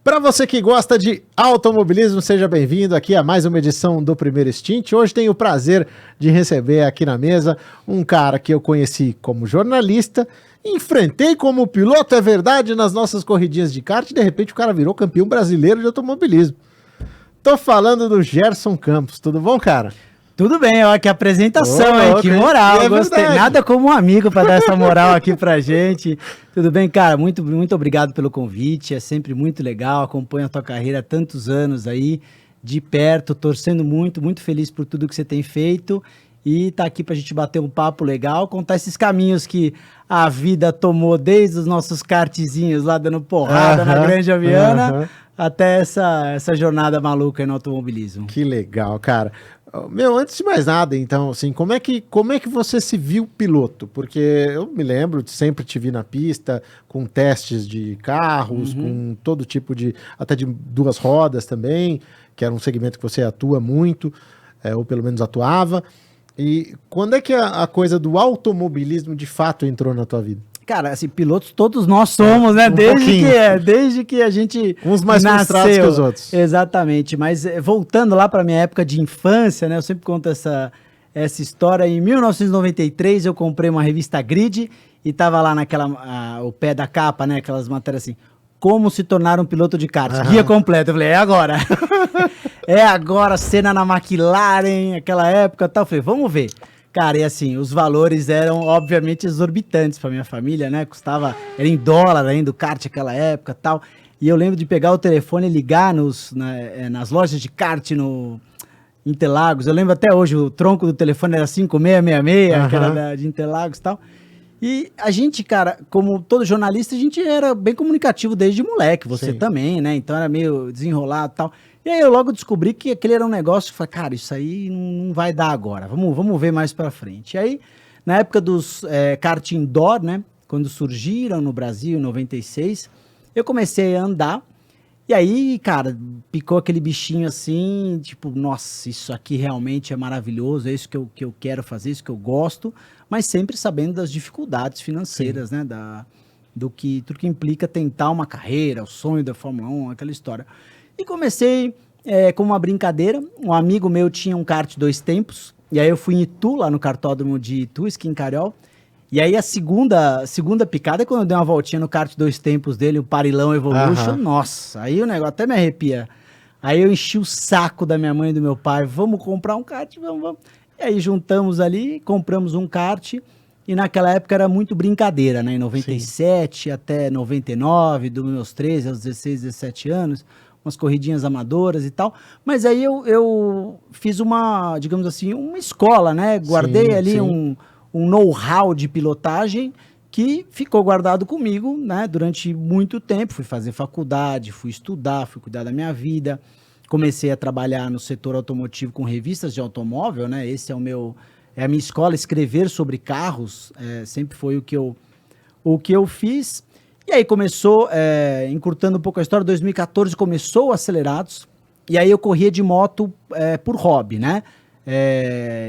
Para você que gosta de automobilismo, seja bem-vindo aqui a mais uma edição do Primeiro Stint. Hoje tenho o prazer de receber aqui na mesa um cara que eu conheci como jornalista, enfrentei como piloto, é verdade, nas nossas corridinhas de kart, e de repente o cara virou campeão brasileiro de automobilismo. Tô falando do Gerson Campos. Tudo bom, cara? Tudo bem, ó, que apresentação, hein? Que moral, gostei. Nada como um amigo para dar essa moral aqui pra gente. Tudo bem, cara? Muito obrigado pelo convite, é sempre muito legal, acompanho a tua carreira há tantos anos aí, de perto, torcendo muito feliz por tudo que você tem feito e tá aqui pra gente bater um papo legal, contar esses caminhos que a vida tomou desde os nossos kartzinhos lá dando porrada na Grande Aviana até essa jornada maluca aí no automobilismo. Que legal, cara. Meu, antes de mais nada, então, assim, como é que você se viu piloto? Porque eu me lembro, sempre te vi na pista, com testes de carros, com todo tipo de, até de duas rodas também, que era um segmento que você atua muito, ou pelo menos atuava. E quando é que a coisa do automobilismo de fato entrou na tua vida? Cara, assim, pilotos todos nós somos, né? Desde que a gente uns mais frustrados que os outros. Exatamente, mas voltando lá para minha época de infância, né? Eu sempre conto essa história. Em 1993 eu comprei uma revista Grid e tava lá o pé da capa, né? Aquelas matérias assim, como se tornar um piloto de kart, guia completo. Eu falei, é agora. É agora, cena na McLaren, aquela época e tal. Eu falei, vamos ver. Cara, e assim, os valores eram, obviamente, exorbitantes pra minha família, né? Era em dólar ainda o kart naquela época e tal. E eu lembro de pegar o telefone e ligar nas lojas de kart no Interlagos. Eu lembro até hoje, o tronco do telefone era 5666, que era de Interlagos e tal. E a gente, cara, como todo jornalista, a gente era bem comunicativo desde moleque, você também, né? Então era meio desenrolado e tal. E aí eu logo descobri que aquele era um negócio que eu falei, cara, isso aí não vai dar agora, vamos ver mais pra frente. E aí, na época dos kart indoor, né, quando surgiram no Brasil, em 96, eu comecei a andar, e aí, cara, picou aquele bichinho assim, tipo, nossa, isso aqui realmente é maravilhoso, é isso que eu quero fazer, isso que eu gosto, mas sempre sabendo das dificuldades financeiras, né, tudo que implica tentar uma carreira, o sonho da Fórmula 1, aquela história. E comecei como uma brincadeira. Um amigo meu tinha um kart 2 tempos. E aí eu fui em Itu, lá no kartódromo de Itu, Esqui em Cariol. E aí a segunda picada é quando eu dei uma voltinha no kart 2 tempos dele, o Parilão Evolution. Nossa, aí o negócio até me arrepia. Aí eu enchi o saco da minha mãe e do meu pai. Vamos comprar um kart, vamos. E aí juntamos ali, compramos um kart. E naquela época era muito brincadeira, né? Em 97 até 99, dos meus 13 aos 16, 17 anos. Umas corridinhas amadoras e tal, mas aí eu fiz uma, digamos assim, uma escola, né, guardei um know-how de pilotagem que ficou guardado comigo, né, durante muito tempo, fui fazer faculdade, fui estudar, fui cuidar da minha vida, comecei a trabalhar no setor automotivo com revistas de automóvel, né, esse é a minha escola, escrever sobre carros, sempre foi o que eu fiz. E aí começou, encurtando um pouco a história, 2014 começou o Acelerados, e aí eu corria de moto por hobby, né?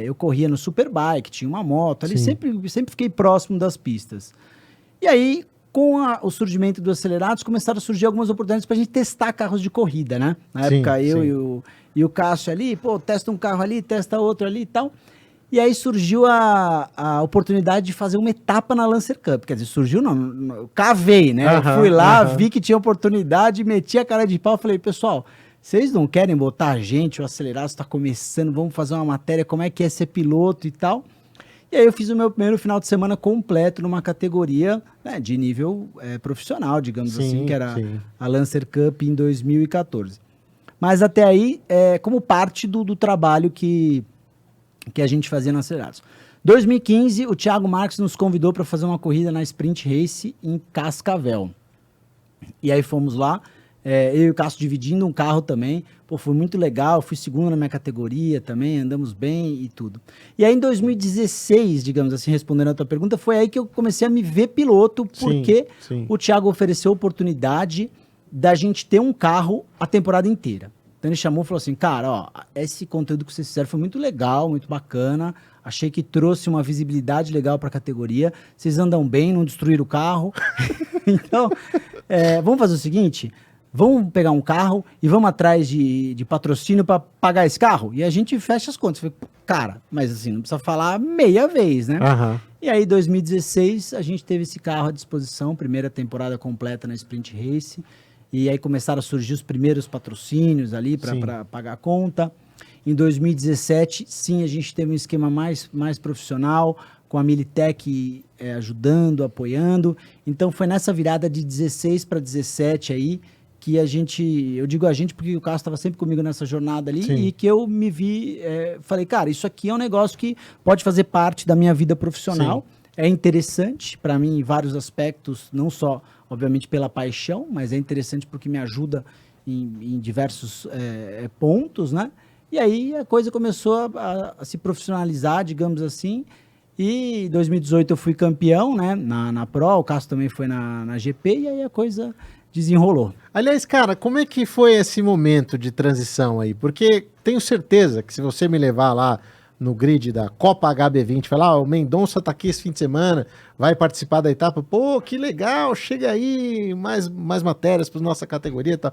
Eu corria no Superbike, tinha uma moto ali, sempre fiquei próximo das pistas. E aí, com o surgimento do Acelerados, começaram a surgir algumas oportunidades para a gente testar carros de corrida, né? Na época, eu e o Cássio ali, testa um carro ali, testa outro ali e tal. E aí surgiu a oportunidade de fazer uma etapa na Lancer Cup. Quer dizer, surgiu não, cavei, né? Fui lá, vi que tinha oportunidade, meti a cara de pau, falei, pessoal, vocês não querem botar a gente, o Acelerado está começando, vamos fazer uma matéria, como é que é ser piloto e tal. E aí eu fiz o meu primeiro final de semana completo numa categoria, né, de nível profissional, digamos assim, que era a Lancer Cup em 2014. Mas até aí, como parte do trabalho que a gente fazia no Acelerados. 2015, o Thiago Marques nos convidou para fazer uma corrida na Sprint Race em Cascavel. E aí fomos lá, eu e o Cássio dividindo um carro também. Foi muito legal, fui segundo na minha categoria também, andamos bem e tudo. E aí em 2016, digamos assim, respondendo a tua pergunta, foi aí que eu comecei a me ver piloto, porque o Thiago ofereceu a oportunidade da gente ter um carro a temporada inteira. Então ele chamou e falou assim, cara, ó, esse conteúdo que vocês fizeram foi muito legal, muito bacana, achei que trouxe uma visibilidade legal para a categoria, vocês andam bem, não destruíram o carro, então vamos fazer o seguinte, vamos pegar um carro e vamos atrás de patrocínio para pagar esse carro? E a gente fecha as contas. Eu falei, cara, mas assim, não precisa falar meia vez, né? E aí, em 2016, a gente teve esse carro à disposição, primeira temporada completa na Sprint Race, e aí começaram a surgir os primeiros patrocínios ali para pagar a conta. Em 2017, sim, a gente teve um esquema mais profissional, com a Militech ajudando, apoiando. Então, foi nessa virada de 16 para 17 aí, que eu digo a gente porque o Carlos estava sempre comigo nessa jornada ali, e que eu me vi, falei, cara, isso aqui é um negócio que pode fazer parte da minha vida profissional, é interessante para mim em vários aspectos, não só, obviamente, pela paixão, mas é interessante porque me ajuda em diversos pontos, né? E aí a coisa começou a se profissionalizar, digamos assim, e em 2018 eu fui campeão, né, na Pro, o Carlos também foi na GP, e aí a coisa desenrolou. Aliás, cara, como é que foi esse momento de transição aí? Porque tenho certeza que se você me levar lá no grid da Copa HB20, falar, o Mendonça tá aqui esse fim de semana, vai participar da etapa, pô, que legal, chega aí, mais matérias para nossa categoria e tal.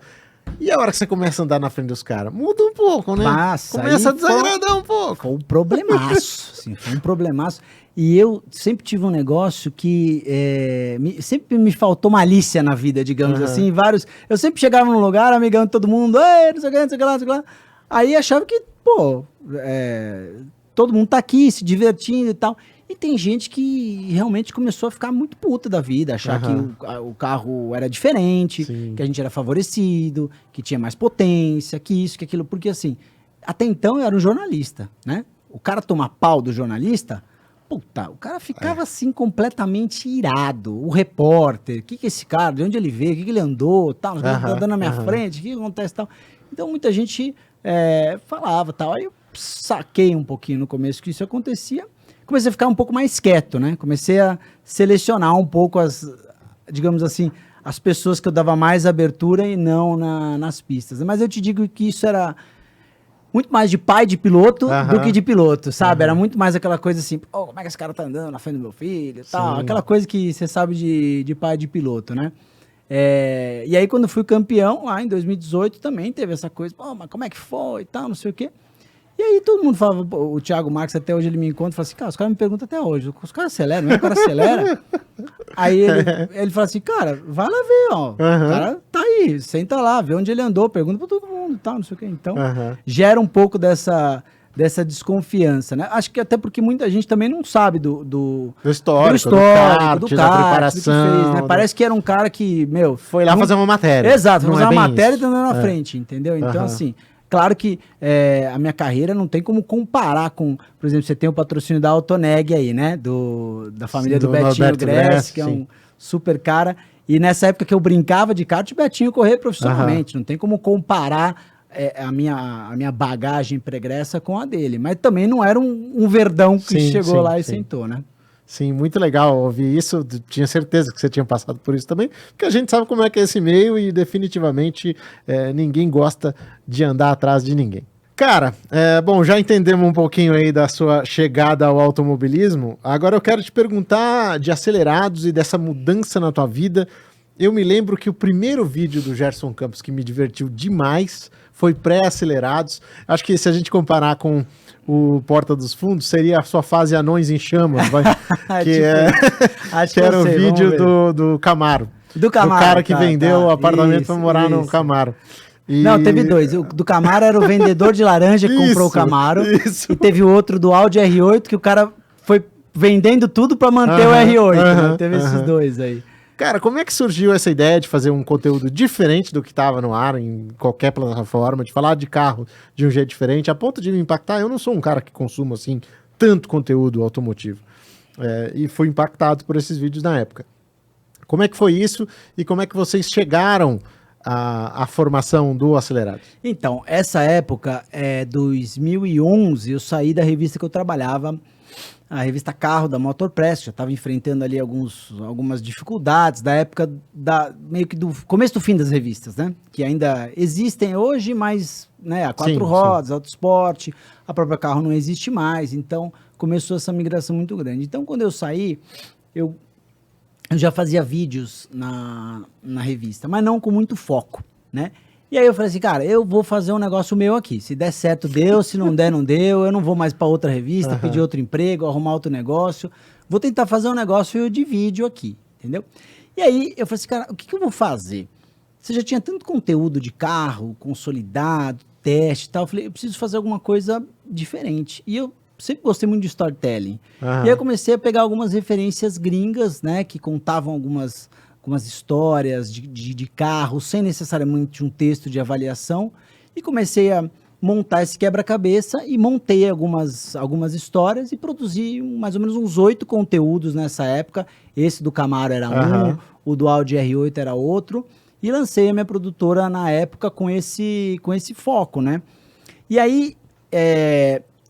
E a hora que você começa a andar na frente dos caras? Muda um pouco, né? Massa, começa a desagradar um pouco. Foi um problemaço, assim, foi um problemaço. E eu sempre tive um negócio que sempre me faltou malícia na vida, digamos assim, eu sempre chegava num lugar, amigão de todo mundo, não sei o que, não sei o que lá, não sei o que lá. Aí achava que, pô, todo mundo tá aqui se divertindo e tal. E tem gente que realmente começou a ficar muito puta da vida, achar que o carro era diferente, que a gente era favorecido, que tinha mais potência, que isso, que aquilo. Porque assim, até então eu era um jornalista, né? O cara tomar pau do jornalista, puta, o cara ficava assim completamente irado. O repórter, o que é esse cara, de onde ele veio, o que ele andou, tal, tá andando na minha frente, o que acontece tal. Então muita gente falava tal. Aí eu saquei um pouquinho no começo que isso acontecia. Comecei a ficar um pouco mais quieto, né? Comecei a selecionar um pouco digamos assim, as pessoas que eu dava mais abertura e não nas pistas. Mas eu te digo que isso era muito mais de pai de piloto do que de piloto, sabe? Era muito mais aquela coisa assim, como é que esse cara tá andando na frente do meu filho e tal. Aquela coisa que você sabe de pai de piloto, né? E aí quando eu fui campeão, lá em 2018 também teve essa coisa, mas como é que foi e tal, não sei o quê. E aí todo mundo falava, o Thiago Marques até hoje ele me encontra e fala assim, cara, os caras me perguntam até hoje, os caras aceleram, o cara acelera? Aí ele fala assim, cara, vai lá ver, ó, o cara tá aí, senta lá, vê onde ele andou, pergunta pra todo mundo e tal, não sei o quê. Então, gera um pouco dessa desconfiança, né? Acho que até porque muita gente também não sabe do histórico, do kart, da preparação. Do que fez, né? Parece que era um cara que, foi lá fazer uma matéria. Exato, fazer uma matéria e tá andando na frente, entendeu? Então, assim... Claro que a minha carreira não tem como comparar com, por exemplo, você tem o patrocínio da Autoneg aí, né? Da família do Betinho Gress, que é um super cara. E nessa época que eu brincava de kart, o Betinho corria profissionalmente. Não tem como comparar a minha bagagem pregressa com a dele. Mas também não era um verdão que chegou lá e sentou, né? Sim, muito legal ouvir isso. Tinha certeza que você tinha passado por isso também, porque a gente sabe como é que é esse meio e definitivamente ninguém gosta de andar atrás de ninguém. Cara, bom, já entendemos um pouquinho aí da sua chegada ao automobilismo. Agora eu quero te perguntar de acelerados e dessa mudança na tua vida. Eu me lembro que o primeiro vídeo do Gerson Campos que me divertiu demais foi pré-acelerados. Acho que se a gente comparar com o Porta dos Fundos, seria a sua fase Anões em Chamas, que era o vídeo do Camaro. Do Camaro. Do cara que vendeu o apartamento para morar no Camaro. Não, teve dois. O do Camaro era o vendedor de laranja que comprou o Camaro. E teve o outro do Audi R8, que o cara foi vendendo tudo para manter o R8. Né? Teve esses dois aí. Cara, como é que surgiu essa ideia de fazer um conteúdo diferente do que estava no ar, em qualquer plataforma, de falar de carro de um jeito diferente, a ponto de me impactar? Eu não sou um cara que consuma, assim, tanto conteúdo automotivo. E fui impactado por esses vídeos na época. Como é que foi isso e como é que vocês chegaram à formação do Acelerados? Então, essa época, 2011, eu saí da revista que eu trabalhava, a revista Carro da Motor Press, já estava enfrentando ali algumas dificuldades da época meio que do começo do fim das revistas, né? Que ainda existem hoje, mas né, a quatro rodas, Auto Esporte, a própria Carro não existe mais, então começou essa migração muito grande. Então, quando eu saí, eu já fazia vídeos na revista, mas não com muito foco, né? E aí eu falei assim, cara, eu vou fazer um negócio meu aqui. Se der certo, deu. Se não der, não deu. Eu não vou mais para outra revista, pedir outro emprego, arrumar outro negócio. Vou tentar fazer um negócio de vídeo aqui, entendeu? E aí eu falei assim, cara, o que eu vou fazer? Você já tinha tanto conteúdo de carro, consolidado, teste e tal. Eu falei, eu preciso fazer alguma coisa diferente. E eu sempre gostei muito de storytelling. E aí eu comecei a pegar algumas referências gringas, né, que contavam algumas histórias de carro, sem necessariamente um texto de avaliação, e comecei a montar esse quebra-cabeça e montei algumas histórias e produzi mais ou menos uns 8 conteúdos nessa época. Esse do Camaro era um, o do Audi R8 era outro, e lancei a minha produtora na época com esse foco, né? E aí,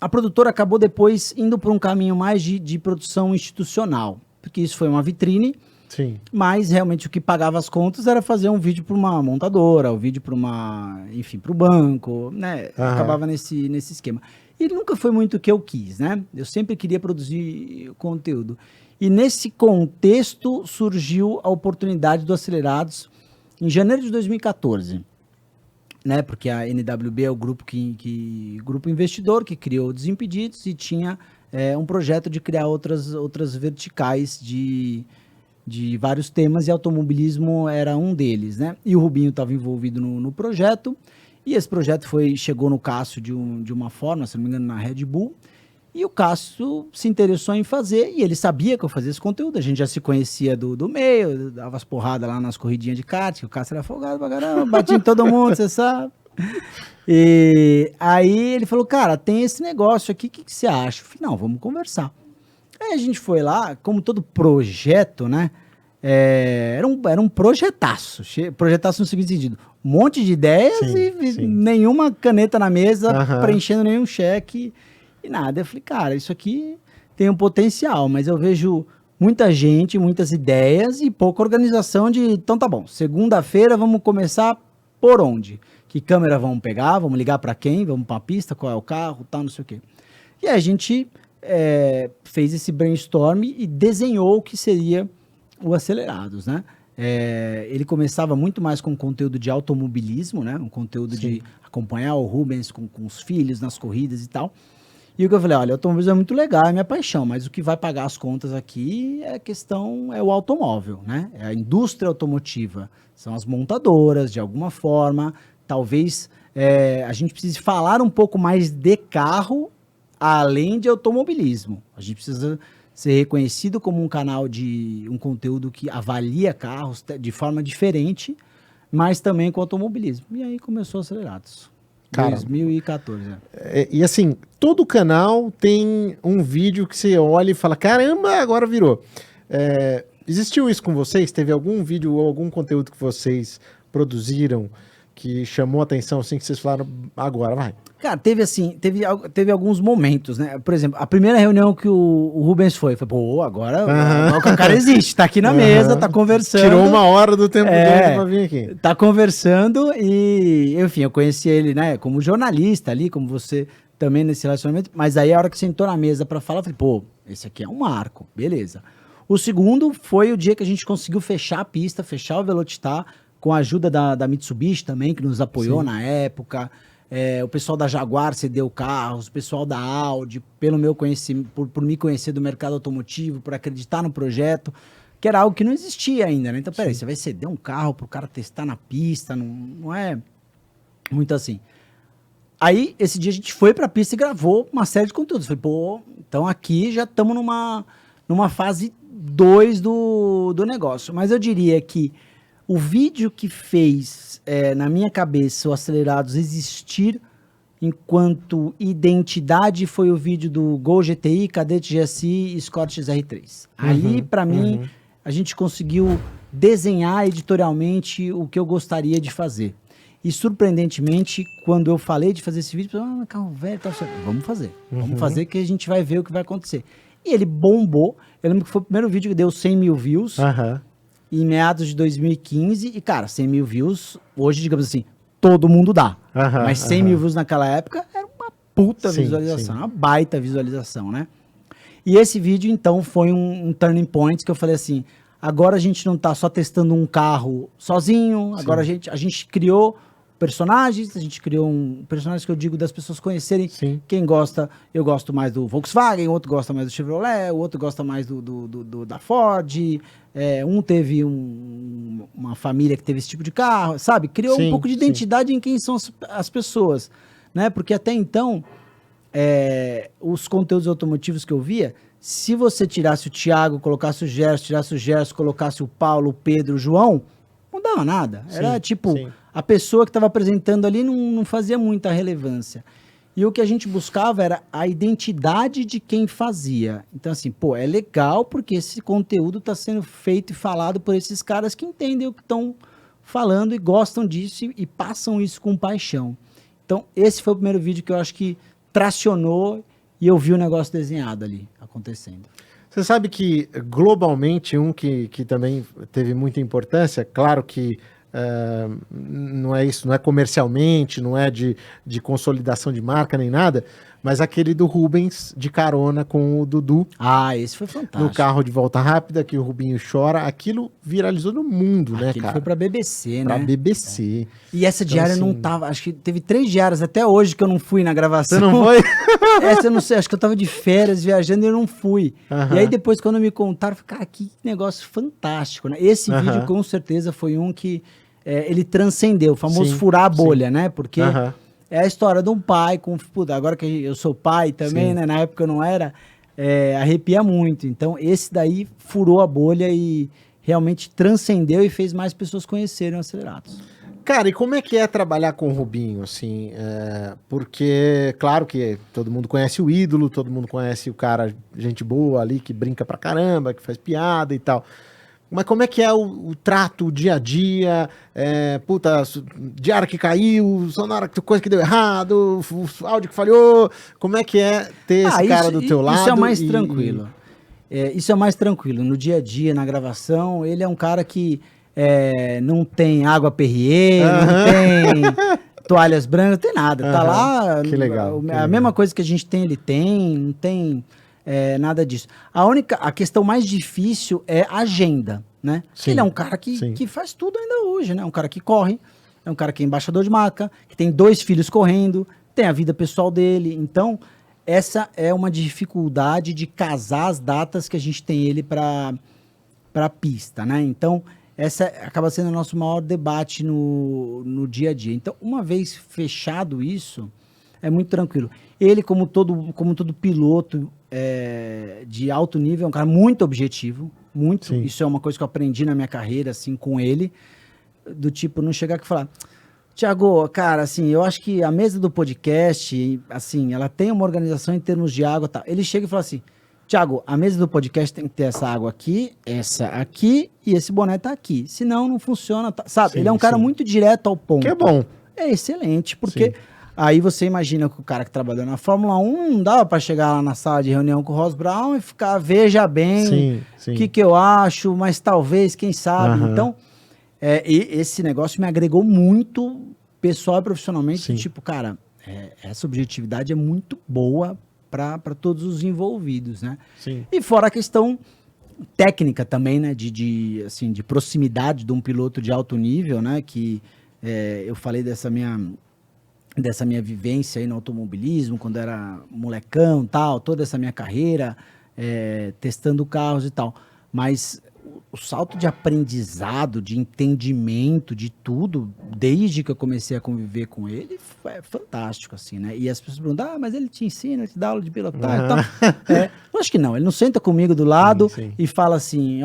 a produtora acabou depois indo por um caminho mais de produção institucional, porque isso foi uma vitrine. Sim. Mas realmente o que pagava as contas era fazer um vídeo para uma montadora, um vídeo para para o banco, né? Acabava nesse esquema. E nunca foi muito o que eu quis, né? Eu sempre queria produzir conteúdo. E nesse contexto surgiu a oportunidade do Acelerados em janeiro de 2014, né? Porque a NWB é o grupo grupo investidor que criou o Desimpedidos e tinha um projeto de criar outras verticais de vários temas, e automobilismo era um deles, né? E o Rubinho estava envolvido no projeto, e esse projeto chegou no Cássio de uma forma, se não me engano, na Red Bull, e o Cássio se interessou em fazer, e ele sabia que eu fazia esse conteúdo, a gente já se conhecia do meio, dava as porradas lá nas corridinhas de kart, que o Cássio era folgado pra caramba, batia em todo mundo, você sabe. E aí ele falou, cara, tem esse negócio aqui, o que você acha? Eu falei, não, vamos conversar. Aí a gente foi lá, como todo projeto, né? Era um projetaço. Projetaço no seguinte sentido: um monte de ideias e nenhuma caneta na mesa, preenchendo nenhum cheque e nada. Eu falei, cara, isso aqui tem um potencial, mas eu vejo muita gente, muitas ideias e pouca organização então tá bom, segunda-feira vamos começar por onde? Que câmera vamos pegar? Vamos ligar para quem? Vamos para a pista? Qual é o carro? Tal, não sei o quê. E aí a gente fez esse brainstorm e desenhou o que seria o Acelerados, né? Ele começava muito mais com conteúdo de automobilismo, né? Um conteúdo de acompanhar o Rubens com os filhos nas corridas e tal. E o que eu falei, olha, o automobilismo é muito legal, é minha paixão, mas o que vai pagar as contas aqui é o automóvel, né? É a indústria automotiva, são as montadoras, de alguma forma. Talvez a gente precise falar um pouco mais de carro, além de automobilismo. A gente precisa ser reconhecido como um canal um conteúdo que avalia carros de forma diferente, mas também com automobilismo. E aí começou Acelerados. Cara, 2014. E assim, todo canal tem um vídeo que você olha e fala, caramba, agora virou. Existiu isso com vocês? Teve algum vídeo ou algum conteúdo que vocês produziram que chamou a atenção, assim, que vocês falaram, agora vai? Cara, teve alguns momentos, né? Por exemplo, a primeira reunião que o Rubens foi, pô, agora o cara existe, tá aqui na mesa, tá conversando. Tirou 1 hora do tempo dele pra vir aqui. Tá conversando e, enfim, eu conheci ele, né, como jornalista ali, como você também nesse relacionamento, mas aí a hora que sentou na mesa pra falar, eu falei, pô, esse aqui é um marco, beleza. O segundo foi o dia que a gente conseguiu fechar a pista, fechar o Velocitar, com a ajuda da Mitsubishi também, que nos apoiou na época. O pessoal da Jaguar cedeu carros, o pessoal da Audi, pelo meu conhecimento, por me conhecer do mercado automotivo, por acreditar no projeto, que era algo que não existia ainda, né? Então, peraí, você vai ceder um carro pro cara testar na pista, não é muito assim. Aí, esse dia a gente foi pra pista e gravou uma série de conteúdos. Falei, pô, então aqui já estamos numa fase 2 do negócio. Mas eu diria que o vídeo que fez, na minha cabeça, o Acelerados existir enquanto identidade foi o vídeo do Gol GTI, Cadete GSI e Escort XR3. Ali, para mim, a gente conseguiu desenhar editorialmente o que eu gostaria de fazer. E, surpreendentemente, quando eu falei de fazer esse vídeo, carro velho, vamos fazer que a gente vai ver o que vai acontecer. E ele bombou. Eu lembro que foi o primeiro vídeo que deu 100 mil views. Em meados de 2015, e cara, 100 mil views, hoje, digamos assim, todo mundo dá. Mas 100 mil views naquela época era uma puta visualização, uma baita visualização, né? E esse vídeo, então, foi um turning point que eu falei assim, agora a gente não tá só testando um carro sozinho, agora a gente criou personagens, a gente criou um personagem que eu digo das pessoas conhecerem. Sim. Quem gosta, eu gosto mais do Volkswagen, o outro gosta mais do Chevrolet, o outro gosta mais da Ford, um teve uma família que teve esse tipo de carro, sabe? Criou um pouco de identidade em quem são as pessoas, né? Porque até então, os conteúdos automotivos que eu via, se você tirasse o Thiago, colocasse o Gerson, tirasse o Gerson, colocasse o Paulo, o Pedro, o João, não dava nada. Era tipo, a pessoa que estava apresentando ali não fazia muita relevância. E o que a gente buscava era a identidade de quem fazia. Então, assim, pô, é legal porque esse conteúdo está sendo feito e falado por esses caras que entendem o que estão falando e gostam disso e passam isso com paixão. Então, esse foi o primeiro vídeo que eu acho que tracionou e eu vi o negócio desenhado ali acontecendo. Você sabe que, globalmente, que também teve muita importância, claro que não é isso, não é comercialmente, não é de consolidação de marca nem nada, mas aquele do Rubens de carona com o Dudu. Ah, esse foi fantástico. No carro de volta rápida, que o Rubinho chora, aquilo viralizou no mundo, né, cara? Foi pra BBC, né? Pra BBC. E essa diária então, assim, não tava, acho que teve 3 diárias até hoje que eu não fui na gravação. Você não foi? Essa eu não sei, acho que eu tava de férias viajando e eu não fui. E aí depois quando me contaram, eu falei, cara, que negócio fantástico, né? Esse vídeo com certeza foi um que ele transcendeu, o famoso furar a bolha, né? Porque é a história de um pai com... Puta, agora que eu sou pai também, né? Na época eu não era, arrepia muito. Então esse daí furou a bolha e realmente transcendeu e fez mais pessoas conhecerem o Acelerados. Cara, e como é que é trabalhar com o Rubinho, assim? Porque, claro que todo mundo conhece o ídolo, todo mundo conhece o cara, gente boa ali, que brinca pra caramba, que faz piada e tal. Mas como é que é o trato, o dia a dia? Diário que caiu, sonora, coisa que deu errado, o áudio que falhou. Como é que é ter esse cara do teu lado? Isso é mais tranquilo. Isso é mais tranquilo. No dia a dia, na gravação, ele é um cara que não tem água Perrier, não tem toalhas brancas, não tem nada. Tá lá. Que legal. A mesma coisa que a gente tem, ele tem, não tem nada disso. A questão mais difícil é a agenda, né? Ele é um cara que faz tudo ainda hoje, né? Um cara que corre, é um cara que é embaixador de marca, que tem 2 filhos correndo, tem a vida pessoal dele. Então, essa é uma dificuldade de casar as datas que a gente tem ele para pista, né? Então, essa acaba sendo o nosso maior debate no dia a dia. Então, uma vez fechado isso, é muito tranquilo. Ele, como todo piloto de alto nível, é um cara muito objetivo, muito. Sim. Isso é uma coisa que eu aprendi na minha carreira, assim, com ele, do tipo, não chegar aqui e falar, Thiago, cara, assim, eu acho que a mesa do podcast, assim, ela tem uma organização em termos de água e tal. Ele chega e fala assim, Thiago, a mesa do podcast tem que ter essa água aqui, essa aqui e esse boné tá aqui. Senão não funciona, tá? Sabe? Sim, ele é um cara muito direto ao ponto. Que é bom. É excelente, porque aí você imagina que o cara que trabalhou na Fórmula 1 não dava para chegar lá na sala de reunião com o Ross Brown e ficar, veja bem o que eu acho, mas talvez, quem sabe. Então, esse negócio me agregou muito pessoal e profissionalmente. Tipo, cara, essa objetividade é muito boa para todos os envolvidos, né? Sim. E fora a questão técnica também, né? De proximidade de um piloto de alto nível, né? Que eu falei dessa minha vivência aí no automobilismo, quando era molecão e tal, toda essa minha carreira, testando carros e tal. Mas o salto de aprendizado, de entendimento, de tudo, desde que eu comecei a conviver com ele, é fantástico, assim, né? E as pessoas perguntam, mas ele te ensina, ele te dá aula de pilotar e tal. Eu acho que não, ele não senta comigo do lado e fala assim,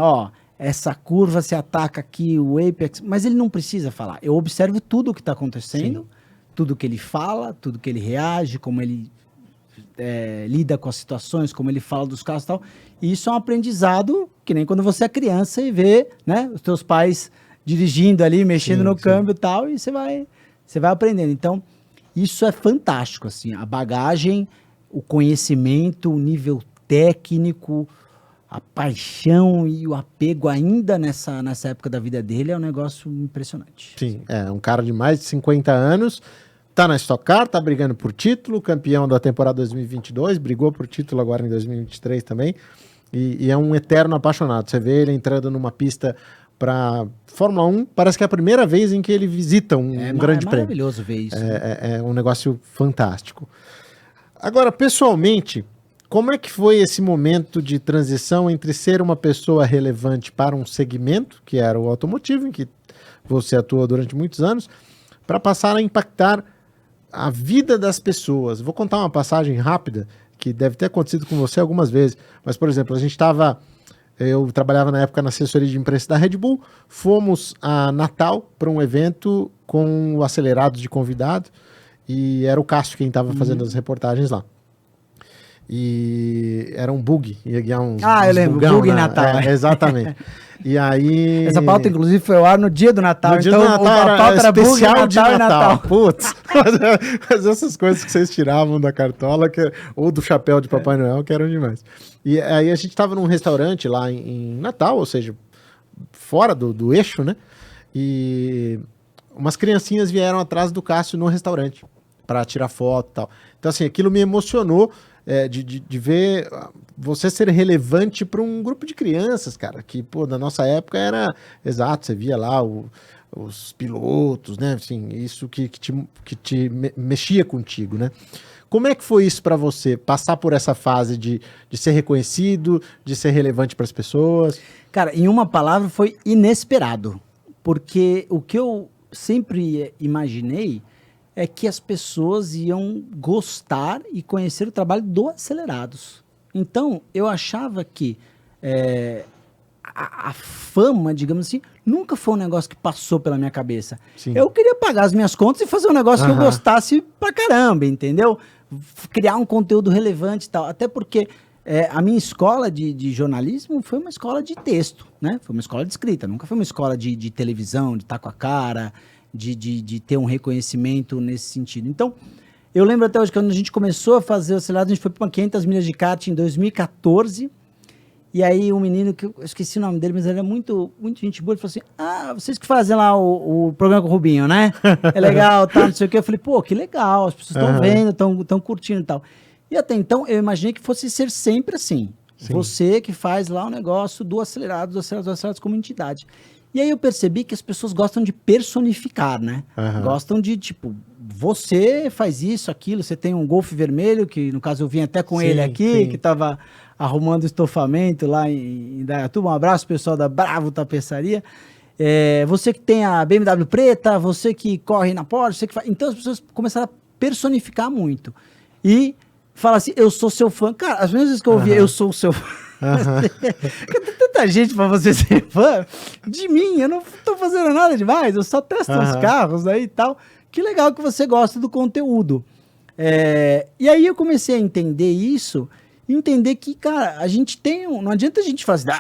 essa curva se ataca aqui, o apex, mas ele não precisa falar. Eu observo tudo o que está acontecendo, tudo que ele fala, tudo que ele reage, como ele lida com as situações, como ele fala dos carros e tal. E isso é um aprendizado que nem quando você é criança e vê, né, os teus pais dirigindo ali, mexendo no câmbio e tal, e você vai aprendendo. Então, isso é fantástico, assim, a bagagem, o conhecimento, o nível técnico, a paixão e o apego ainda nessa época da vida dele é um negócio impressionante. Sim, um cara de mais de 50 anos, tá na Stock Car, tá brigando por título, campeão da temporada 2022, brigou por título agora em 2023 também. e é um eterno apaixonado. Você vê ele entrando numa pista para Fórmula 1, parece que é a primeira vez em que ele visita um grande prêmio. É maravilhoso ver isso. É um negócio fantástico. Agora, pessoalmente, como é que foi esse momento de transição entre ser uma pessoa relevante para um segmento, que era o automotivo, em que você atuou durante muitos anos, para passar a impactar a vida das pessoas? Vou contar uma passagem rápida, que deve ter acontecido com você algumas vezes, mas, por exemplo, eu trabalhava na época na assessoria de imprensa da Red Bull, fomos a Natal para um evento com o Acelerados de convidado, e era o Cássio quem estava fazendo as reportagens lá. E era um bug, ia guiar uns eu lembro, bug em Natal. Exatamente. E aí... Essa pauta, inclusive, foi ao ar no dia do Natal. No dia do Natal a pauta era especial bug, de Natal. Putz, mas essas coisas que vocês tiravam da cartola, ou do chapéu de Papai Noel, que eram demais. E aí a gente estava num restaurante lá em Natal, ou seja, fora do eixo, né? E umas criancinhas vieram atrás do Cássio no restaurante para tirar foto e tal. Então, assim, aquilo me emocionou, de ver você ser relevante para um grupo de crianças, cara, que, pô, na nossa época era, exato, você via lá os pilotos, né, assim, isso que te mexia contigo, né? Como é que foi isso para você, passar por essa fase de ser reconhecido, de ser relevante para as pessoas? Cara, em uma palavra, foi inesperado, porque o que eu sempre imaginei é que as pessoas iam gostar e conhecer o trabalho do Acelerados. Então, eu achava que a fama, digamos assim, nunca foi um negócio que passou pela minha cabeça. Sim. Eu queria pagar as minhas contas e fazer um negócio que eu gostasse pra caramba, entendeu? Criar um conteúdo relevante e tal. Até porque a minha escola de jornalismo foi uma escola de texto, né? Foi uma escola de escrita, nunca foi uma escola de televisão, de estar com a cara, de ter um reconhecimento nesse sentido. Então, eu lembro até hoje que quando a gente começou a fazer o Acelerados, a gente foi para 500 milhas de kart em 2014, e aí um menino, que eu esqueci o nome dele, mas ele é muito, muito gente boa, ele falou assim, vocês que fazem lá o programa com o Rubinho, né? É legal, tal, não sei o quê. Eu falei, pô, que legal, as pessoas estão vendo, estão curtindo e tal. E até então, eu imaginei que fosse ser sempre assim. Sim. Você que faz lá o negócio do Acelerados como entidade. E aí eu percebi que as pessoas gostam de personificar, né? Gostam de, tipo, você faz isso, aquilo, você tem um Golf vermelho, que no caso eu vim até com ele aqui, que estava arrumando estofamento lá em Indaiatuba. Um abraço, pessoal da Bravo Tapeçaria. Você que tem a BMW preta, você que corre na Porsche, você que faz... Então as pessoas começaram a personificar muito. E fala assim, eu sou seu fã. Cara, as mesmas vezes que eu ouvia, eu sou o seu fã. Tem tanta gente pra você ser fã de mim, eu não tô fazendo nada demais, eu só testo os carros aí e tal. Que legal que você gosta do conteúdo. E aí eu comecei a entender isso, entender que, cara, a gente tem não adianta a gente fazer,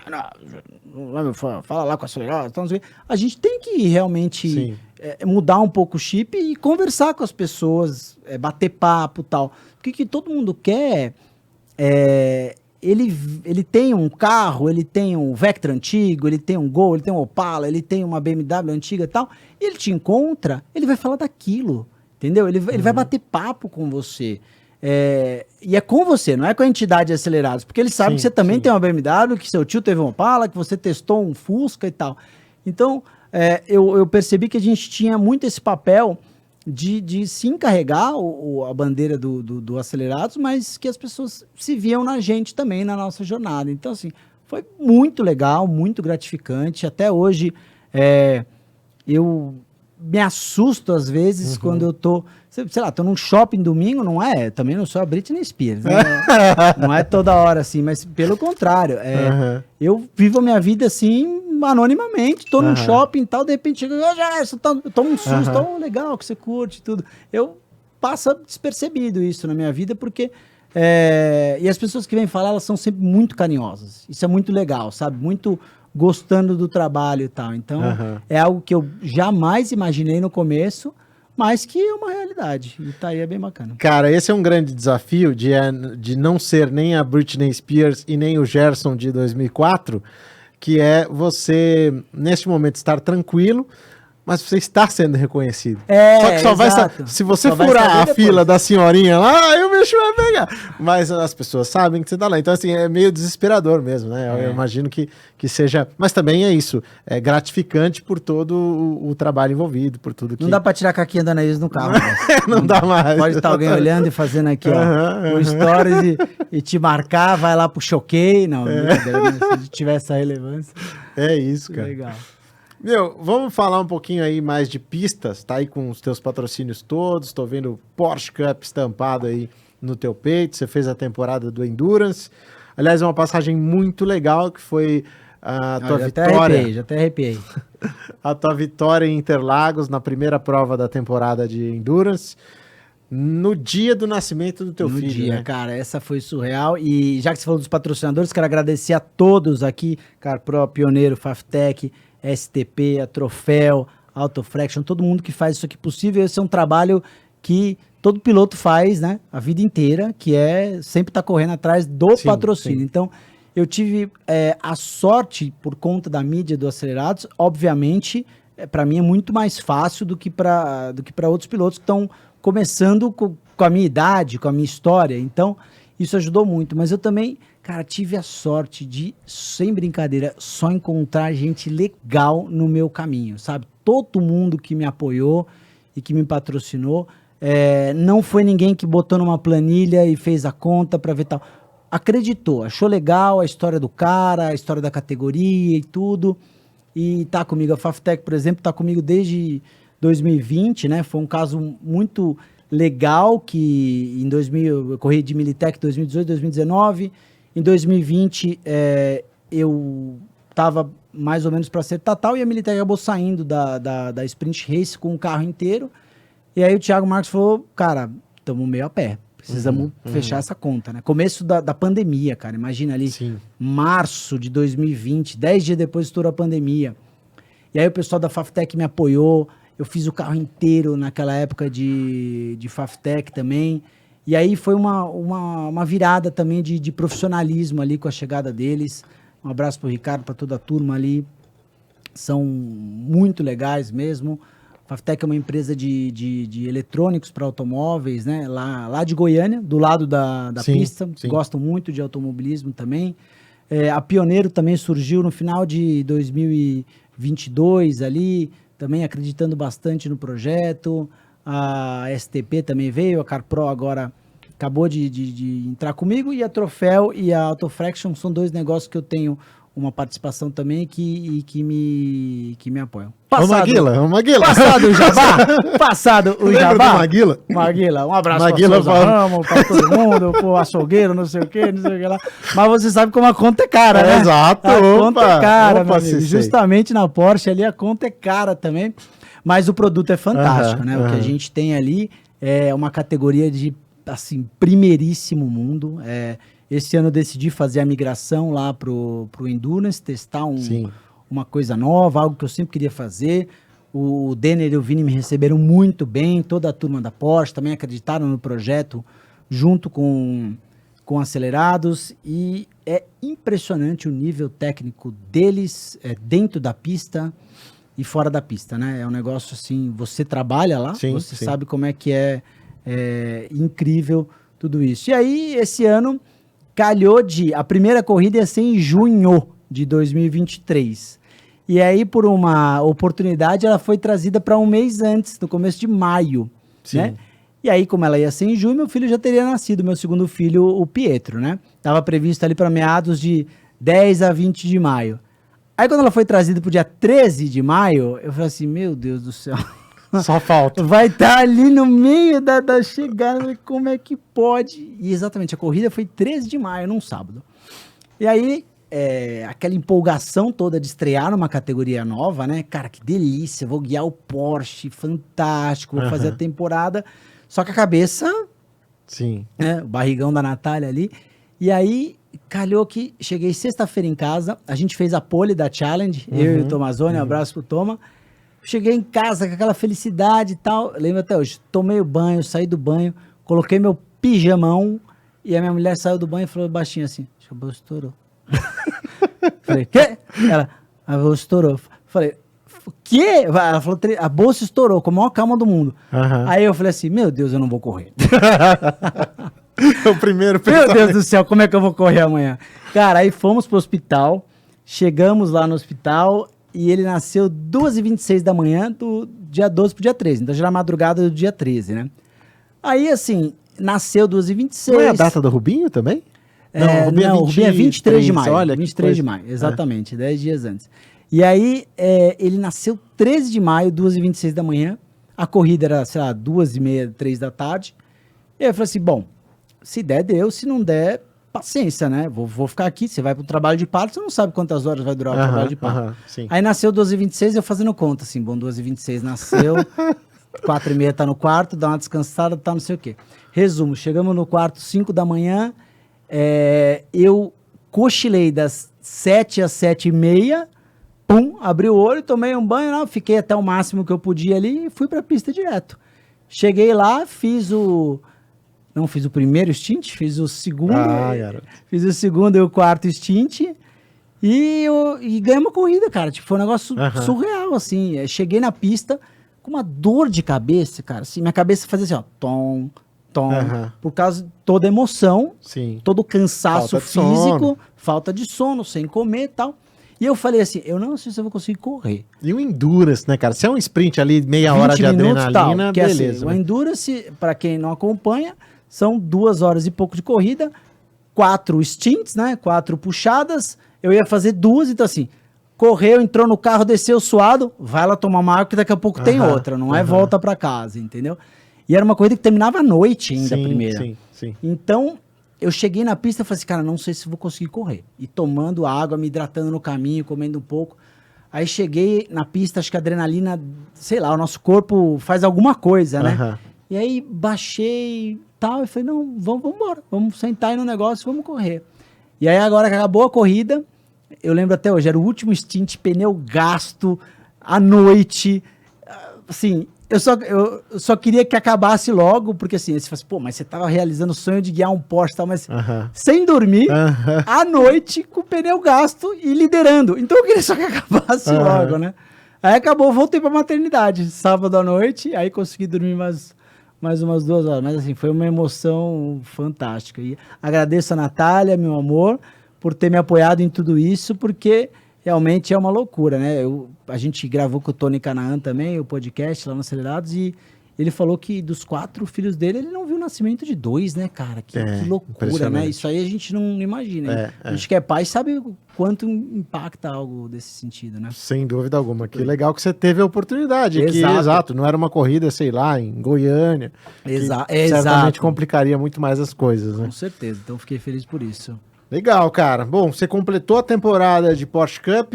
não é meu fã, fala lá com a Acelerados, a gente tem que realmente mudar um pouco o chip e conversar com as pessoas, bater papo e tal. O que todo mundo quer ele tem um carro, ele tem um Vectra antigo, ele tem um Gol, ele tem um Opala, ele tem uma BMW antiga e tal, e ele te encontra, ele vai falar daquilo, entendeu? Ele vai bater papo com você. E é com você, não é com a entidade Acelerados, porque ele sabe que você também tem uma BMW, que seu tio teve um Opala, que você testou um Fusca e tal. Então, eu percebi que a gente tinha muito esse papel de se encarregar a bandeira do Acelerados, mas que as pessoas se viam na gente também, na nossa jornada. Então, assim, foi muito legal, muito gratificante. Até hoje, eu me assusto às vezes quando eu tô, sei lá, tô num shopping domingo, não é? Também não sou a Britney Spears, né? Não é toda hora assim, mas pelo contrário, eu vivo a minha vida assim, anonimamente, tô num shopping e tal, de repente chega, eu tomo um susto, tão legal que você curte e tudo. Eu passo despercebido isso na minha vida, porque e as pessoas que vêm falar, elas são sempre muito carinhosas. Isso é muito legal, sabe? Muito gostando do trabalho e tal. Então, é algo que eu jamais imaginei no começo, mas que é uma realidade. E tá aí, é bem bacana. Cara, esse é um grande desafio de não ser nem a Britney Spears e nem o Gerson de 2004, que é você, neste momento, estar tranquilo, mas você está sendo reconhecido. É, só que só vai exato. se você Só vai furar saber a depois. fila da senhorinha lá, aí o bicho vai pegar. Mas as pessoas sabem que você tá lá. Então, assim, é meio desesperador mesmo, né? Eu imagino que seja... Mas também é isso. É gratificante por todo o trabalho envolvido, por tudo que... Não dá pra tirar caquinha da Anaís no carro. Né? Não dá mais. Pode estar alguém olhando e fazendo aqui, ó, o stories e te marcar, vai lá pro choquei. Não, brincadeira, né? Se tiver essa relevância. É isso, cara. Legal. Meu, vamos falar um pouquinho aí mais de pistas, tá aí com os teus patrocínios todos, tô vendo o Porsche Cup estampado aí no teu peito, você fez a temporada do Endurance, aliás, uma passagem muito legal que foi a tua vitória. Já até arrepiei. A tua vitória em Interlagos na primeira prova da temporada de Endurance, no dia do nascimento do teu No filho, dia, né? cara, essa foi surreal. E já que você falou dos patrocinadores, quero agradecer a todos aqui, CarPro, Pioneiro, Faftec, STP, a Troféu, Autofraction, todo mundo que faz isso aqui possível. Esse é um trabalho que todo piloto faz, né, a vida inteira, que é sempre estar correndo atrás do Sim, patrocínio. sim. Então, eu tive a sorte, por conta da mídia do Acelerados, obviamente, para mim é muito mais fácil do que para outros pilotos que estão começando com a minha idade, com a minha história. Então, isso ajudou muito. Mas eu também, cara, tive a sorte de, sem brincadeira, só encontrar gente legal no meu caminho, sabe? Todo mundo que me apoiou e que me patrocinou, não foi ninguém que botou numa planilha e fez a conta para ver tal. Acreditou, achou legal a história do cara, a história da categoria e tudo. E tá comigo. A Faftec, por exemplo, tá comigo desde 2020, né? Foi um caso muito legal que em 2000, eu corri de Militec 2018, 2019. Em 2020, eu tava mais ou menos para ser Tatal e a Militec acabou saindo da Sprint Race com o carro inteiro. E aí o Thiago Marques falou, cara, estamos meio a pé. Precisamos fechar essa conta, né? Começo da pandemia, cara. Imagina ali, Sim. março de 2020, 10 dias depois estourou a pandemia. E aí o pessoal da Faftec me apoiou. Eu fiz o carro inteiro naquela época de Faftec também. E aí foi uma virada também de profissionalismo ali com a chegada deles. Um abraço pro Ricardo, para toda a turma ali. São muito legais mesmo. A Faftec é uma empresa de eletrônicos para automóveis, né? Lá de Goiânia, do lado da Sim, pista. sim. Gostam muito de automobilismo também. A Pioneiro também surgiu no final de 2022 ali, também acreditando bastante no projeto. A STP também veio, a CarPro agora acabou de entrar comigo, e a Troféu e a Autofraction são dois negócios que eu tenho uma participação também que me apoiam. Ô, Maguila. Passado o Jabá, passado o Lembra Jabá. do Maguila? Maguila, um abraço Maguila pra Ramos, pra todo mundo, pro açougueiro, não sei o que lá. Mas você sabe como a conta é cara, né? Exato, A conta é cara, opa, meu amigo. se sei. Justamente na Porsche ali a conta é cara também. Mas o produto é fantástico, né? O que a gente tem ali é uma categoria de, assim, primeiríssimo mundo. Esse ano eu decidi fazer a migração lá pro Endurance, testar uma coisa nova, algo que eu sempre queria fazer. O Denner e o Vini me receberam muito bem, toda a turma da Porsche também acreditaram no projeto junto com Acelerados, e é impressionante o nível técnico deles dentro da pista e fora da pista, né? É um negócio assim, você trabalha lá, você sabe como é que é incrível tudo isso. E aí, esse ano, calhou a primeira corrida ia ser em junho de 2023. E aí, por uma oportunidade, ela foi trazida para um mês antes, no começo de maio, né? E aí, como ela ia ser em junho, meu filho já teria nascido, meu segundo filho, o Pietro, né? Tava previsto ali para meados de 10 a 20 de maio. Aí, quando ela foi trazida para o dia 13 de maio, eu falei assim, meu Deus do céu. Só falta. Vai estar ali no meio da chegada, como é que pode? E exatamente, a corrida foi 13 de maio, num sábado. E aí, aquela empolgação toda de estrear numa categoria nova, né? Cara, que delícia, vou guiar o Porsche, fantástico, vou fazer a temporada. Só que a cabeça, né? O barrigão da Natália ali. E aí, calhou que cheguei sexta-feira em casa, a gente fez a pole da Challenge, eu e o Tomazoni, um abraço pro Toma. Cheguei em casa com aquela felicidade e tal. Lembro até hoje. Tomei o banho, saí do banho, coloquei meu pijamão e a minha mulher saiu do banho e falou baixinho assim: "Acho que a bolsa estourou." Falei, quê? Ela, a bolsa estourou. Falei, O quê? Ela falou, a bolsa estourou, com a maior calma do mundo. Aham. Aí eu falei assim, meu Deus, eu não vou correr. O primeiro Meu Deus do céu, como é que eu vou correr amanhã? Cara, aí fomos pro hospital, chegamos lá no hospital e ele nasceu 2h26 da manhã do dia 12 pro dia 13. Então já era madrugada do dia 13, né? Aí, assim, nasceu 2h26. Não é a data do Rubinho também? O Rubinho é 23 de maio. Olha, 23 de maio, exatamente, 10 dias antes. E aí, ele nasceu 13 de maio, 2h26 da manhã. A corrida era, sei lá, 2h30, 3 da tarde. E aí eu falei assim, bom, se der, deu. Se não der, paciência, né? Vou ficar aqui. Você vai pro trabalho de parto, você não sabe quantas horas vai durar o trabalho de parto. Sim. Aí nasceu 2h26, eu fazendo conta, assim, bom, 2h26 nasceu, 4h30 tá no quarto, dá uma descansada, tá não sei o quê. Resumo, chegamos no quarto 5 da manhã, eu cochilei das 7 às 7h30, pum, abri o olho, tomei um banho, não, fiquei até o máximo que eu podia ali e fui pra pista direto. Cheguei lá, não fiz o primeiro stint, fiz o segundo, fiz o segundo e o quarto stint e ganhei uma corrida, cara. Tipo, foi um negócio surreal, assim. Cheguei na pista com uma dor de cabeça, cara. Assim, minha cabeça fazia assim, ó, tom, por causa de toda a emoção, todo o cansaço físico, falta de sono, sem comer e tal. E eu falei assim, eu não sei se eu vou conseguir correr. E o Endurance, né, cara? Se é um sprint ali, meia hora de adrenalina, beleza. Assim, o Endurance, pra quem não acompanha, são 2 horas e pouco de corrida, 4 stints, né? 4 puxadas. Eu ia fazer 2, então assim, correu, entrou no carro, desceu suado, vai lá tomar uma água que daqui a pouco tem outra, não é volta pra casa, entendeu? E era uma corrida que terminava à noite ainda, a primeira. Sim. Então, eu cheguei na pista e falei assim, cara, não sei se vou conseguir correr. E tomando água, me hidratando no caminho, comendo um pouco. Aí cheguei na pista, acho que a adrenalina, sei lá, o nosso corpo faz alguma coisa, né? E aí baixei tal, e falei, não, vamos embora, vamos sentar aí no negócio, vamos correr. E aí agora que acabou a corrida, eu lembro até hoje, era o último stint, pneu gasto, à noite, assim, eu só queria que acabasse logo, porque assim, você fala assim, pô, mas você tava realizando o sonho de guiar um Porsche e tal, mas sem dormir, à noite, com o pneu gasto e liderando. Então eu queria só que acabasse logo, né? Aí acabou, voltei pra maternidade, sábado à noite, aí consegui dormir mais umas 2 horas. Mas assim, foi uma emoção fantástica. E agradeço a Natália, meu amor, por ter me apoiado em tudo isso, porque realmente é uma loucura, né? A gente gravou com o Tony Canaan também, o podcast lá no Acelerados, e ele falou que dos 4 filhos dele, ele não viu o nascimento de 2, né, cara? Que loucura, né? Isso aí a gente não imagina. A gente que é pai sabe o quanto impacta algo desse sentido, né? Sem dúvida alguma. Que legal que você teve a oportunidade. Exato. Não era uma corrida, sei lá, em Goiânia. Certamente complicaria muito mais as coisas, né? Com certeza. Então fiquei feliz por isso. Legal, cara. Bom, você completou a temporada de Porsche Cup.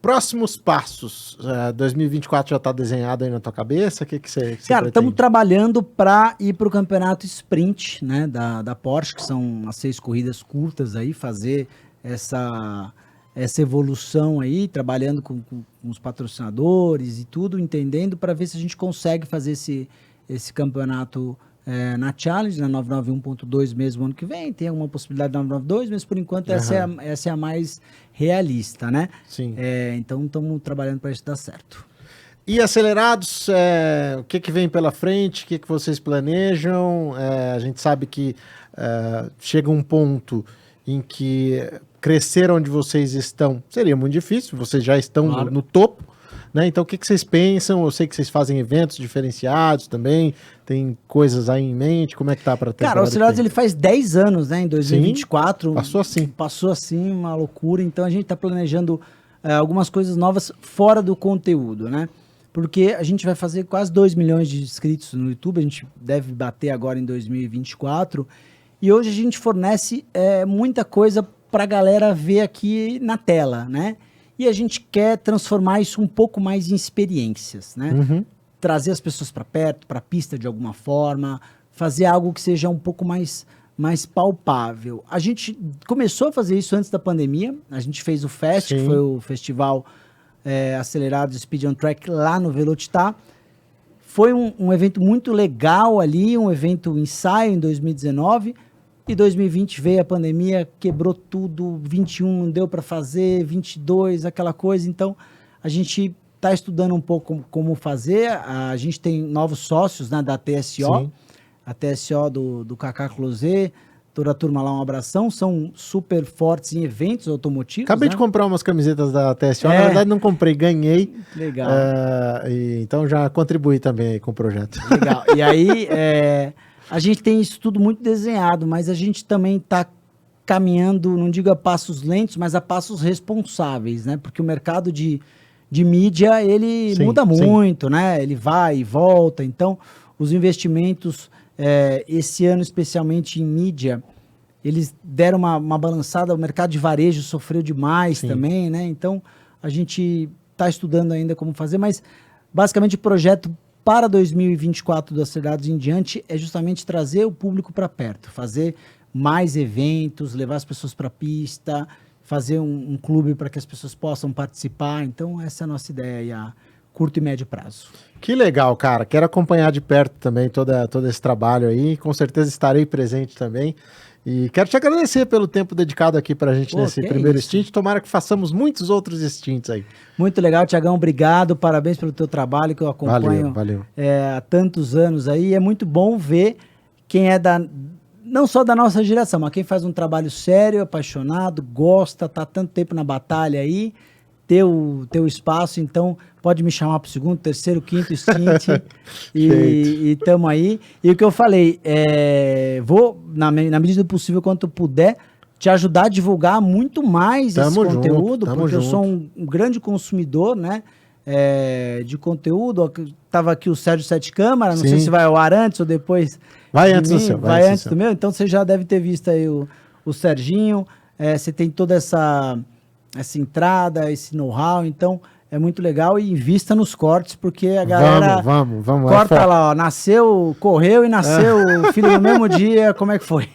Próximos passos. 2024 já está desenhado aí na tua cabeça? O que você Cara, estamos trabalhando para ir para o campeonato sprint, né, da Porsche, que são as 6 corridas curtas aí, fazer essa evolução aí, trabalhando com os patrocinadores e tudo, entendendo para ver se a gente consegue fazer esse campeonato na Challenge, na 991.2 mesmo ano que vem. Tem alguma possibilidade da 992, mas por enquanto essa é a mais realista, né? Sim. Então estamos trabalhando para isso dar certo. E Acelerados, o que vem pela frente? O que vocês planejam? A gente sabe que chega um ponto em que crescer onde vocês estão seria muito difícil, vocês já estão no topo, né? Então o que vocês pensam? Eu sei que vocês fazem eventos diferenciados também, tem coisas aí em mente, como é que tá para ter? Cara, o Acelerados ele faz 10 anos, né? Em 2024. Sim, passou assim, uma loucura, então a gente tá planejando algumas coisas novas fora do conteúdo, né? Porque a gente vai fazer quase 2 milhões de inscritos no YouTube, a gente deve bater agora em 2024, e hoje a gente fornece muita coisa pra galera ver aqui na tela, né? E a gente quer transformar isso um pouco mais em experiências, né? Trazer as pessoas para perto, para a pista de alguma forma, fazer algo que seja um pouco mais palpável. A gente começou a fazer isso antes da pandemia, a gente fez o FEST, que foi o festival acelerado Speed on Track lá no Velocitar. Foi um evento muito legal ali, um evento ensaio em 2019, e 2020 veio a pandemia, quebrou tudo, 21 não deu para fazer, 22, aquela coisa. Então, a gente está estudando um pouco como fazer. A gente tem novos sócios, né, da TSO, Sim. a TSO do Kaká Closet, toda a turma lá, um abração, são super fortes em eventos automotivos. Acabei né? de comprar umas camisetas da TSO, na É. verdade não comprei, ganhei. Legal. Então já contribuí também aí com o projeto. Legal. E aí, a gente tem isso tudo muito desenhado, mas a gente também está caminhando, não digo a passos lentos, mas a passos responsáveis, né? Porque o mercado de mídia, ele Sim, muda sim. muito, né? Ele vai e volta. Então, os investimentos, esse ano, especialmente em mídia, eles deram uma balançada, o mercado de varejo sofreu demais Sim. também, né? Então, a gente está estudando ainda como fazer, mas basicamente o projeto para 2024 do Acelerados em diante é justamente trazer o público para perto, fazer mais eventos, levar as pessoas para a pista, fazer um clube para que as pessoas possam participar. Então, essa é a nossa ideia aí, a curto e médio prazo. Que legal, cara. Quero acompanhar de perto também todo esse trabalho aí. Com certeza estarei presente também. E quero te agradecer pelo tempo dedicado aqui pra gente nesse que primeiro isso. stint. Tomara que façamos muitos outros stints aí. Muito legal, Tiagão, obrigado, parabéns pelo teu trabalho que eu acompanho Valeu. há tantos anos aí. É muito bom ver quem é não só da nossa geração, mas quem faz um trabalho sério, apaixonado, gosta, tá há tanto tempo na batalha aí, teu espaço, então pode me chamar pro segundo, terceiro, quinto stint e tamo aí. E o que eu falei, vou, na medida do possível, quanto puder, te ajudar a divulgar muito mais esse conteúdo, porque eu sou um grande consumidor, né, de conteúdo. Tava aqui o Sérgio Sete Câmara, não sei se vai ao ar antes ou depois. Vai antes do seu. Vai antes do meu, então você já deve ter visto aí o Serginho, você tem toda essa entrada, esse know-how, então é muito legal, e invista nos cortes, porque a galera vamos, corta lá, ó, correu e nasceu o filho no mesmo dia, como é que foi?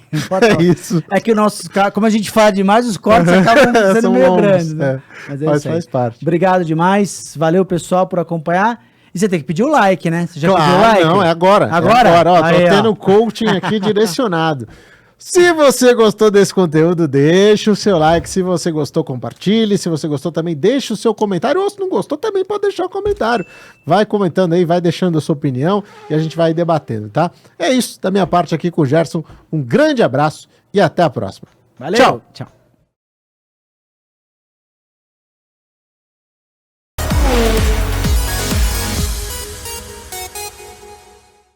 Isso. É que o nosso, como a gente fala demais, os cortes acabam sendo meio longos, grandes, né? Mas faz parte. Obrigado demais, valeu pessoal por acompanhar. E você tem que pedir o like, né? Você já pediu o like? Não, é agora. Agora? Ó, tô tendo coaching aqui direcionado. Se você gostou desse conteúdo, deixa o seu like. Se você gostou, compartilhe. Se você gostou também, deixa o seu comentário. Ou se não gostou, também pode deixar o comentário. Vai comentando aí, vai deixando a sua opinião e a gente vai debatendo, tá? É isso da minha parte aqui com o Gerson. Um grande abraço e até a próxima. Valeu. Tchau.